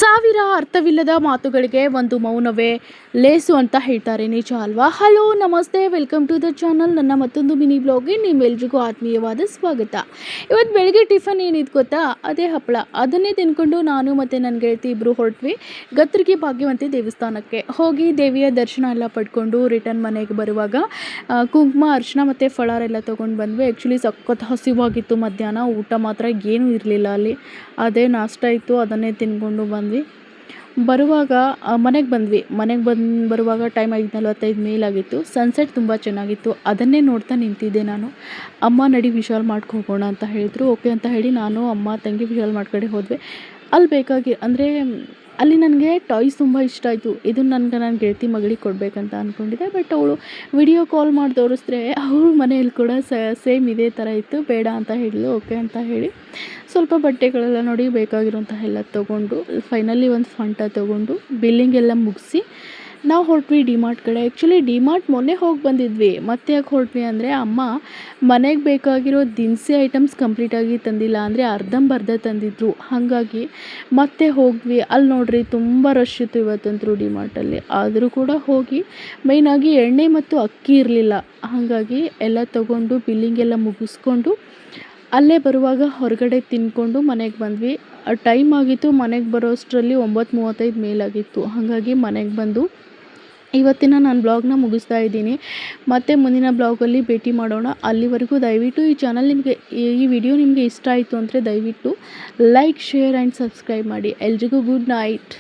ಸಾವಿರ ಅರ್ಥವಿಲ್ಲದ ಮಾತುಗಳಿಗೆ ಒಂದು ಮೌನವೇ ಲೇಸು ಅಂತ ಹೇಳ್ತಾರೆ, ನಿಜ ಅಲ್ವಾ? ಹಲೋ, ನಮಸ್ತೆ, ವೆಲ್ಕಮ್ ಟು ದ ಚಾನಲ್. ನನ್ನ ಮತ್ತೊಂದು ಮಿನಿ ಬ್ಲಾಗ್ಗೆ ನಿಮ್ಮೆಲ್ರಿಗೂ ಆತ್ಮೀಯವಾದ ಸ್ವಾಗತ. ಇವತ್ತು ಬೆಳಗ್ಗೆ ಟಿಫನ್ ಏನಿತ್ತು ಗೊತ್ತಾ? ಅದೇ ಹಪ್ಪಳ. ಅದನ್ನೇ ತಿನ್ಕೊಂಡು ನಾನು ಮತ್ತು ನನ್ನ ಗೆಳತಿ ಇಬ್ಬರು ಹೊರಟ್ವಿ ಗತ್ತರಿಗೆ ಭಾಗ್ಯವಂತಿ ದೇವಸ್ಥಾನಕ್ಕೆ. ಹೋಗಿ ದೇವಿಯ ದರ್ಶನ ಎಲ್ಲ ಪಡ್ಕೊಂಡು ರಿಟರ್ನ್ ಮನೆಗೆ ಬರುವಾಗ ಕುಂಕುಮ, ಅರಿಶಿನ ಮತ್ತು ಫಳಾರೆಲ್ಲ ತೊಗೊಂಡು ಬಂದ್ವಿ. ಆ್ಯಕ್ಚುಲಿ ಸಖತ್ ಹಸಿವಾಗಿತ್ತು ಮಧ್ಯಾಹ್ನ. ಊಟ ಮಾತ್ರ ಏನೂ ಇರಲಿಲ್ಲ ಅಲ್ಲಿ. ಅದೇ ನಾಷ್ಟ ಇತ್ತು, ಅದನ್ನೇ ತಿನ್ಕೊಂಡು ಬಂದ್ವಿ. ಬರುವಾಗ ಮನೆಗೆ ಬರುವಾಗ ಟೈಮ್ 5:45 ಮೇಲಾಗಿತ್ತು. ಸನ್ಸೆಟ್ ತುಂಬ ಚೆನ್ನಾಗಿತ್ತು. ಅದನ್ನೇ ನೋಡ್ತಾ ನಿಂತಿದ್ದೆ ನಾನು. ಅಮ್ಮ ನಡಿ ವಿಶಾಲ್ ಮಾರ್ಟ್ಗೆ ಹೋಗೋಣ ಅಂತ ಹೇಳಿದ್ರು. ಓಕೆ ಅಂತ ಹೇಳಿ ನಾನು ಅಮ್ಮ ತಂಗಿ ವಿಶಾಲ್ ಮಾರ್ಟ್ ಕಡೆ ಹೋದ್ವಿ. ಅಲ್ಲಿ ನನಗೆ ಟಾಯ್ಸ್ ತುಂಬ ಇಷ್ಟ ಆಯಿತು. ಇದನ್ನು ನನ್ನ ಗೆಳತಿ ಮಗಳಿಗೆ ಕೊಡಬೇಕಂತ ಅಂದ್ಕೊಂಡಿದ್ದೆ. ಬಟ್ ಅವಳು ವಿಡಿಯೋ ಕಾಲ್ ಮಾಡಿ ತೋರಿಸಿದ್ರೆ ಅವಳ ಮನೆಯಲ್ಲಿ ಕೂಡ ಸೇಮ್ ಇದೇ ಥರ ಇತ್ತು. ಬೇಡ ಅಂತ ಹೇಳಿದ್ಲು. ಓಕೆ ಅಂತ ಹೇಳಿ ಸ್ವಲ್ಪ ಬಟ್ಟೆಗಳೆಲ್ಲ ನೋಡಿ ಬೇಕಾಗಿರೋಂತಹ ಎಲ್ಲ ತೊಗೊಂಡು ಫೈನಲಿ ಒಂದು ಫಂಟ ತೊಗೊಂಡು ಬಿಲ್ಲಿಂಗ್ ಎಲ್ಲ ಮುಗಿಸಿ ನಾವು ಹೊರಟ್ವಿ ಡಿಮಾರ್ಟ್ ಕಡೆ. ಆ್ಯಕ್ಚುಲಿ ಡಿಮಾರ್ಟ್ ಮೊನ್ನೆ ಹೋಗಿ ಬಂದಿದ್ವಿ. ಮತ್ತೆ ಯಾಕೆ ಹೊರಟ್ವಿ ಅಂದರೆ ಅಮ್ಮ ಮನೆಗೆ ಬೇಕಾಗಿರೋ ದಿನಸಿ ಐಟಮ್ಸ್ ಕಂಪ್ಲೀಟಾಗಿ ತಂದಿಲ್ಲ, ಅಂದರೆ ಅರ್ಧಂಬರ್ಧ ತಂದಿದ್ರು. ಹಾಗಾಗಿ ಮತ್ತೆ ಹೋದ್ವಿ. ಅಲ್ಲಿ ನೋಡ್ರಿ ತುಂಬ ರಶ್ ಇತ್ತು ಇವತ್ತಂತೂ ಡಿಮಾರ್ಟಲ್ಲಿ. ಆದರೂ ಕೂಡ ಹೋಗಿ ಮೇಯ್ನಾಗಿ ಎಣ್ಣೆ ಮತ್ತು ಅಕ್ಕಿ ಇರಲಿಲ್ಲ. ಹಾಗಾಗಿ ಎಲ್ಲ ತೊಗೊಂಡು ಬಿಲ್ಲಿಂಗ್ ಎಲ್ಲ ಮುಗಿಸ್ಕೊಂಡು ಅಲ್ಲೇ ಬರುವಾಗ ಹೊರಗಡೆ ತಿಂದ್ಕೊಂಡು ಮನೆಗೆ ಬಂದ್ವಿ. ಟೈಮ್ ಆಗಿತ್ತು ಮನೆಗೆ ಬರೋಷ್ಟರಲ್ಲಿ 9:35 ಮೇಲಾಗಿತ್ತು. ಹಾಗಾಗಿ ಮನೆಗೆ ಬಂದು ಇವತ್ತಿನ ನಾನು ಬ್ಲಾಗ್ನ ಮುಗಿಸ್ತಾ ಇದ್ದೀನಿ. ಮತ್ತು ಮುಂದಿನ ಬ್ಲಾಗಲ್ಲಿ ಭೇಟಿ ಮಾಡೋಣ. ಅಲ್ಲಿವರೆಗೂ ದಯವಿಟ್ಟು ಈ ವಿಡಿಯೋ ನಿಮಗೆ ಇಷ್ಟ ಆಯಿತು ಅಂದರೆ ದಯವಿಟ್ಟು ಲೈಕ್, ಶೇರ್ ಆ್ಯಂಡ್ ಸಬ್ಸ್ಕ್ರೈಬ್ ಮಾಡಿ. ಎಲ್ರಿಗೂ ಗುಡ್ ನೈಟ್.